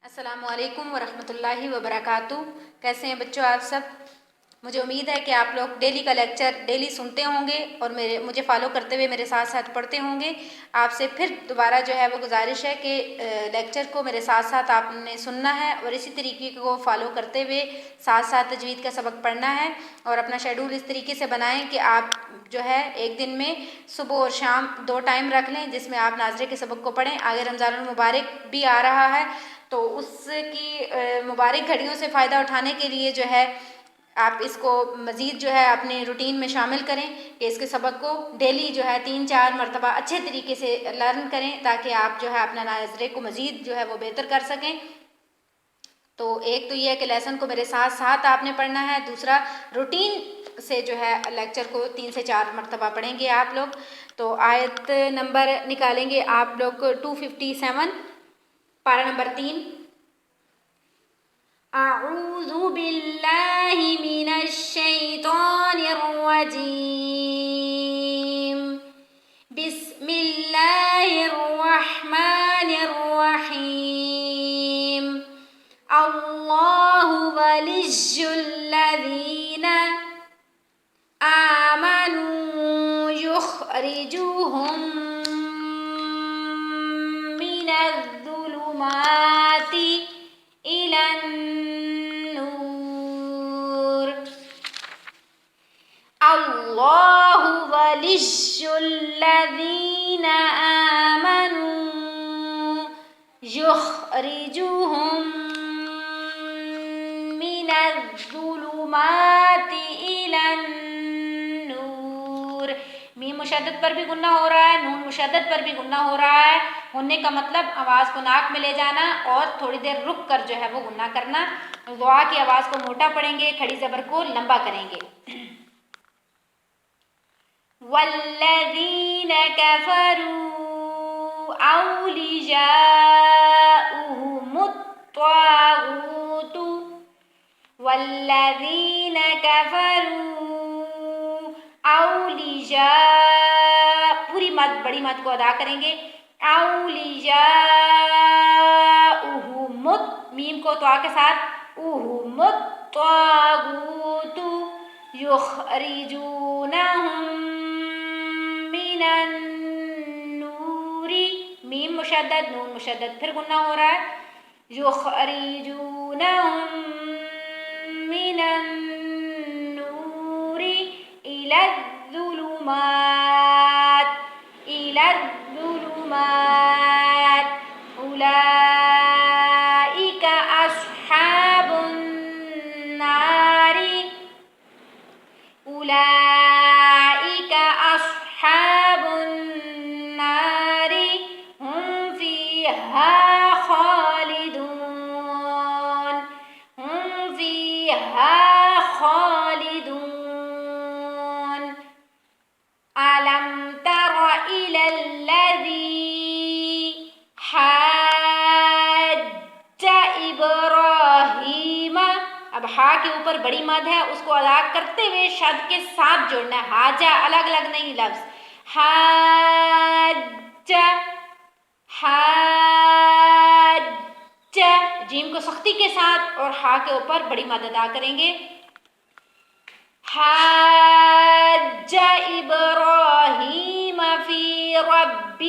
السلام علیکم ورحمۃ اللہ وبرکاتہ۔ کیسے ہیں بچوں آپ سب؟ مجھے امید ہے کہ آپ لوگ ڈیلی کا لیکچر ڈیلی سنتے ہوں گے اور مجھے فالو کرتے ہوئے میرے ساتھ ساتھ پڑھتے ہوں گے۔ آپ سے پھر دوبارہ جو ہے وہ گزارش ہے کہ لیکچر کو میرے ساتھ ساتھ آپ نے سننا ہے اور اسی طریقے کو فالو کرتے ہوئے ساتھ ساتھ تجوید کا سبق پڑھنا ہے، اور اپنا شیڈول اس طریقے سے بنائیں کہ آپ جو ہے ایک دن میں صبح اور شام 2 ٹائم رکھ لیں جس میں آپ ناظرے کے سبق کو پڑھیں۔ آگے رمضان المبارک بھی آ رہا ہے تو اس کی مبارک گھڑیوں سے فائدہ اٹھانے کے لیے جو ہے آپ اس کو مزید جو ہے اپنے روٹین میں شامل کریں کہ اس کے سبق کو ڈیلی جو ہے 3-4 مرتبہ اچھے طریقے سے لرن کریں تاکہ آپ جو ہے اپنا ناظرے کو مزید جو ہے وہ بہتر کر سکیں۔ تو ایک تو یہ ہے کہ لیسن کو میرے ساتھ ساتھ آپ نے پڑھنا ہے، دوسرا روٹین سے جو ہے لیکچر کو 3 سے 4 مرتبہ پڑھیں گے آپ لوگ۔ تو آیت نمبر نکالیں گے آپ لوگ 257، پارہ نمبر 3۔ اعوذ باللہ من الشیطان الرجیم، بسم اللہ الرحمن الرحیم۔ اللہ ولی الذین آمنوا یخرجوہم من الظلمات إلى النور۔ اللہ ولی الذین آمنوا یخرجوہم من الظلمات إلى النور۔ میم مشدد پر بھی غنہ ہو رہا ہے، نون مشدد پر بھی غنہ ہو رہا ہے۔ غننے کا مطلب آواز کو ناک میں لے جانا اور تھوڑی دیر رک کر جو ہے وہ غنہ کرنا۔ دعا کی آواز کو موٹا پڑھیں گے، کھڑی زبر کو لمبا کریں گے۔ والذین کفروا اولیاؤہم الطاغوت، والذین کفروا اولیاء، پوری مد بڑی مد کو ادا کریں گے، اولیاؤہم، میم کو تو کے ساتھ، اہم الطاغوت یخرجونہم من النور، میم مشدد نون مشدد پھر غنہ ہو رہا ہے، یخرجونہم من النور إلى الظلمات، إلى الظلمات، أولئك أصحاب النار، أولئك أصحاب النار هم فيها خالدون، هم فيها خالدون۔ ألم تر إلى الذي حاج إبراہیم، اب ہا کے اوپر بڑی مد ہے، اس کو ادا کرتے ہوئے شد کے ساتھ جوڑنا ہے، حاجہ الگ الگ نہیں لفظ، حاج حاج، جیم کو سختی کے ساتھ اور ہا کے اوپر بڑی مد ادا کریں گے، حاج ابراہیم فی ربہ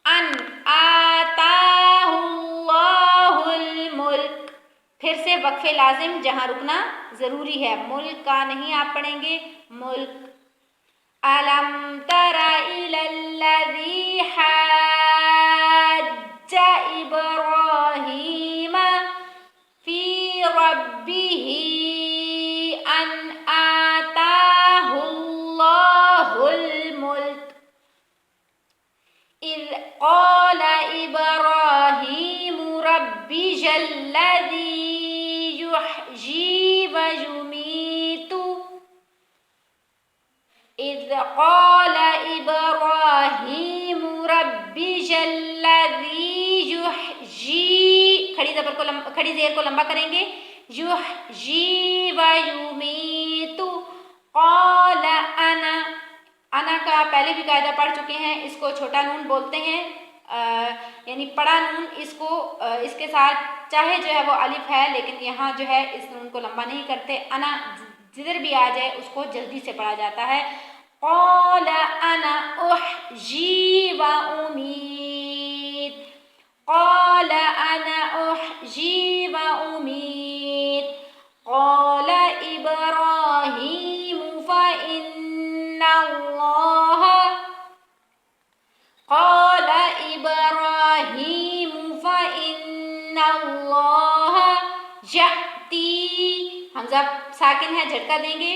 ان آتاہ اللہ الملک، پھر سے وقف لازم جہاں رکنا ضروری ہے، ملک کا نہیں آپ پڑھیں گے، ملک۔ أَلَمْ تَرَ إِلَى الَّذِي حَاجَّ إِبْرَاهِيمَ فِي رَبِّهِ أَنْ آتَاهُ اللَّهُ الْمُلْكَ إِذْ قَالَ إِبْرَاهِيمُ رَبِّيَ الَّذِي يُحْيِي وَيُمِيتُ، إِذْ قَالَ إِبْرَاهِيمُ رَبِّيَ الَّذِي يُحْيِي، کھڑی زیر کو لمبا کریں گے، يُحْيِي وَيُمِيتُ، قَالَ أَنَا، انا کا پہلے بھی قاعدہ پڑھ چکے ہیں، اس کو چھوٹا نون بولتے ہیں، یعنی پڑا نون اس کو اس کے ساتھ چاہے جو ہے وہ الف ہے لیکن یہاں جو ہے اس نون کو لمبا نہیں کرتے، انا جدھر بھی آ جائے اس کو جلدی سے پڑھا جاتا ہے۔ قال انا احجی و امید، قال انا احجی و امید، قال ابراہیم فإن اللہ، قال ابراہیم فإن اللہ یأتی، حمزہ ساکن ہے جھٹکا دیں گے،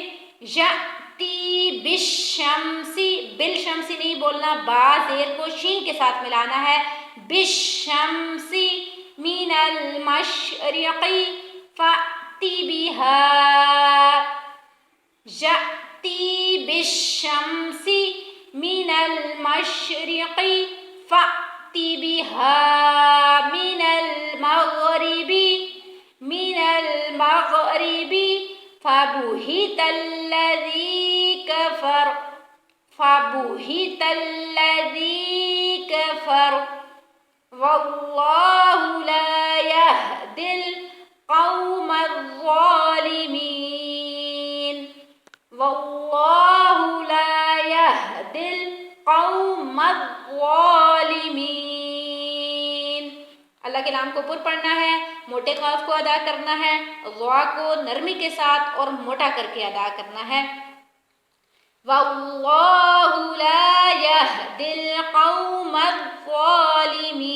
یأتی بالشمسی، بالشمسی نہیں بولنا، با زیر کو شین کے ساتھ ملانا ہے، بالشمسی من المشرق فأتی بها، یأتی بالشمسی من المشرق فأتی بها من المغرب، من المغرب فبہت الذی کفر، فبہت الذی کفر واللہ لا یہدی القوم الظالمین، واللہ لا یہدی القوم الظالمین۔ اللہ کے نام کو پر پڑھنا ہے، موٹے قاف کو ادا کرنا ہے، ضا کو نرمی کے ساتھ اور موٹا کر کے ادا کرنا ہے۔ واللہ لا یہدی القوم الظالمین۔